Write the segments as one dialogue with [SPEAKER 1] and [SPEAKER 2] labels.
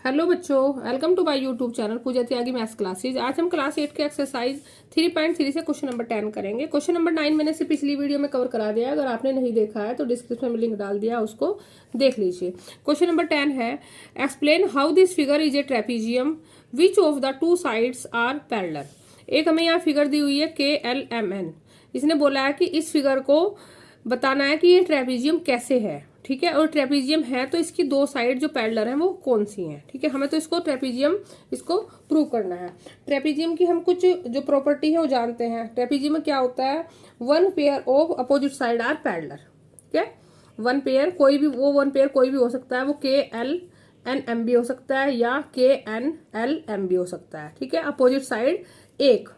[SPEAKER 1] Hello बच्चों, welcome to my YouTube channel Pooja Tyagi maths classes. आज हम क्लास 8 के एक्सरसाइज 3.3 से क्वेश्चन नंबर 10 करेंगे। क्वेश्चन नंबर 9 मैंने से पिछली वीडियो में कवर करा दिया है। अगर आपने नहीं देखा है तो डिस्क्रिप्शन में लिंक डाल दिया, उसको देख लीजिए। क्वेश्चन नंबर 10 है, explain how this figure is a trapezium which of the two sides are parallel. एक हमें यहाँ फिगर दी हुई है KLMN। इसने बोला है कि इस फिगर को बताना है कि ये ट्रेपीजियम कैसे है, ठीक है। और ट्रेपीजियम है तो इसकी दो साइड जो पैरेलल हैं वो कौन सी हैं, ठीक है। हमें तो इसको ट्रेपीजियम इसको प्रूव करना है। ट्रेपीजियम की हम कुछ जो प्रॉपर्टी है वो जानते हैं। ट्रेपीजियम में क्या होता है, one pair of opposite side are parallel, ठीक है। वन पेयर कोई भी, वो वन पेयर कोई भी हो सकता है, वो KLNM भी हो सकता है या KNLM भी हो सकता है, ठीक है। अपोजिट साइड एक,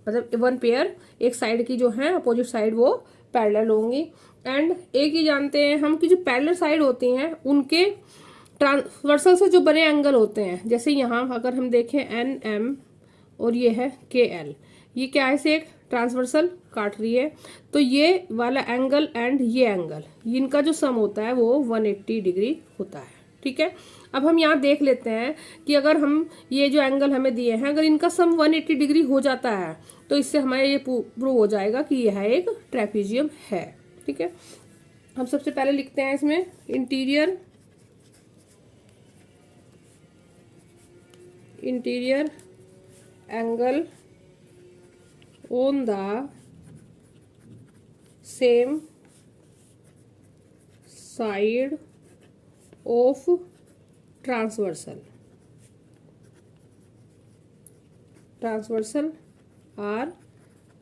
[SPEAKER 1] मतलब वन पेयर एक साइड की जो है अपोजिट साइड वो पैरेलल होंगी। एंड एक ही जानते हैं हम कि जो पैरेलल साइड होती हैं उनके ट्रांसवर्सल से जो बने एंगल होते हैं, जैसे यहाँ अगर हम देखें NM और ये है KL, ये क्या है, से एक ट्रांसवर्सल काट रही है, तो ये वाला एंगल एंड ये एंगल, इनका जो सम होता है वो 180 डिग्री होता है, ठीक है। अब हम यहाँ देख लेते हैं कि अगर हम ये जो एंगल हमें दिए हैं, अगर इनका सम 180 डिग्री हो जाता है तो इससे हमें ये प्रूव हो जाएगा कि यह एक ट्रेपीजियम है, ठीक है। हम सबसे पहले लिखते हैं इसमें interior angle on the same side of transversal are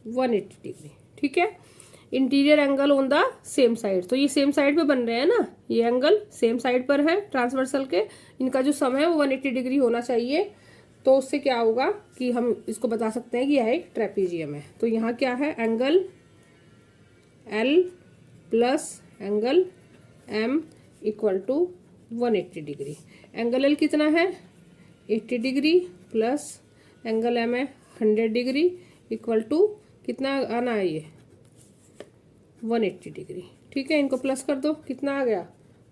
[SPEAKER 1] 180 degree, ठीक है। Interior angle on the same side, तो ये सेम साइड पे बन रहे हैं ना, ये एंगल सेम साइड पर है ट्रांसवर्सल के, इनका जो सम है वो 180 डिग्री होना चाहिए। तो उससे क्या होगा कि हम इसको बता सकते हैं कि यह एक ट्रेपीजियम है। तो यहाँ क्या है, angle L plus angle M equal to 180 degree. Angle L कितना है, 80 डिग्री, प्लस एंगल M है 100 डिग्री, इक्वल टू कितना आना है, ये 180 डिग्री, ठीक है। इनको प्लस कर दो, कितना आ गया,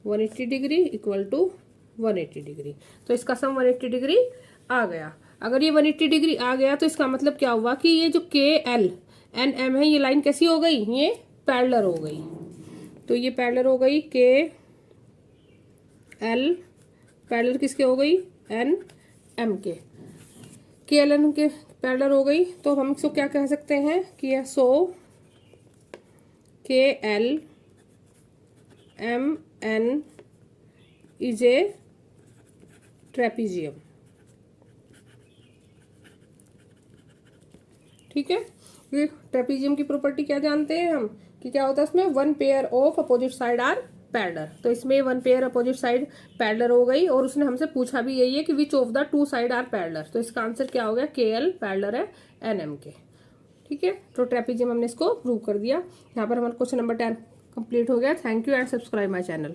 [SPEAKER 1] 180 डिग्री इक्वल टू 180 डिग्री। तो इसका सम 180 डिग्री आ गया। अगर ये 180 डिग्री आ गया तो इसका मतलब क्या हुआ कि ये जो KLNM है, ये लाइन कैसी हो गई, ये पैरेलल हो गई। तो ये पैरेलल हो गई, KL पैरेलल किसके हो गई, NM के, KLN के पैरेलल हो गई। तो हम इसको क्या कह सकते हैं कि यह KLMN इज ए ट्रेपीजियम, ठीक है। ये ट्रेपीजियम की प्रॉपर्टी क्या जानते हैं हम कि क्या होता है इसमें, one pair of opposite side are parallel. तो इसमें one pair opposite side parallel हो गई, और उसने हमसे पूछा भी यही है कि which of the two side are parallel. तो इसका आंसर क्या हो गया, KL पैरेलल है NM के, ठीक है। तो ट्रेपीजियम हमने इसको प्रूव कर दिया। यहाँ पर हमारा क्वेश्चन नंबर 10 कंप्लीट हो गया। Thank you and subscribe my channel.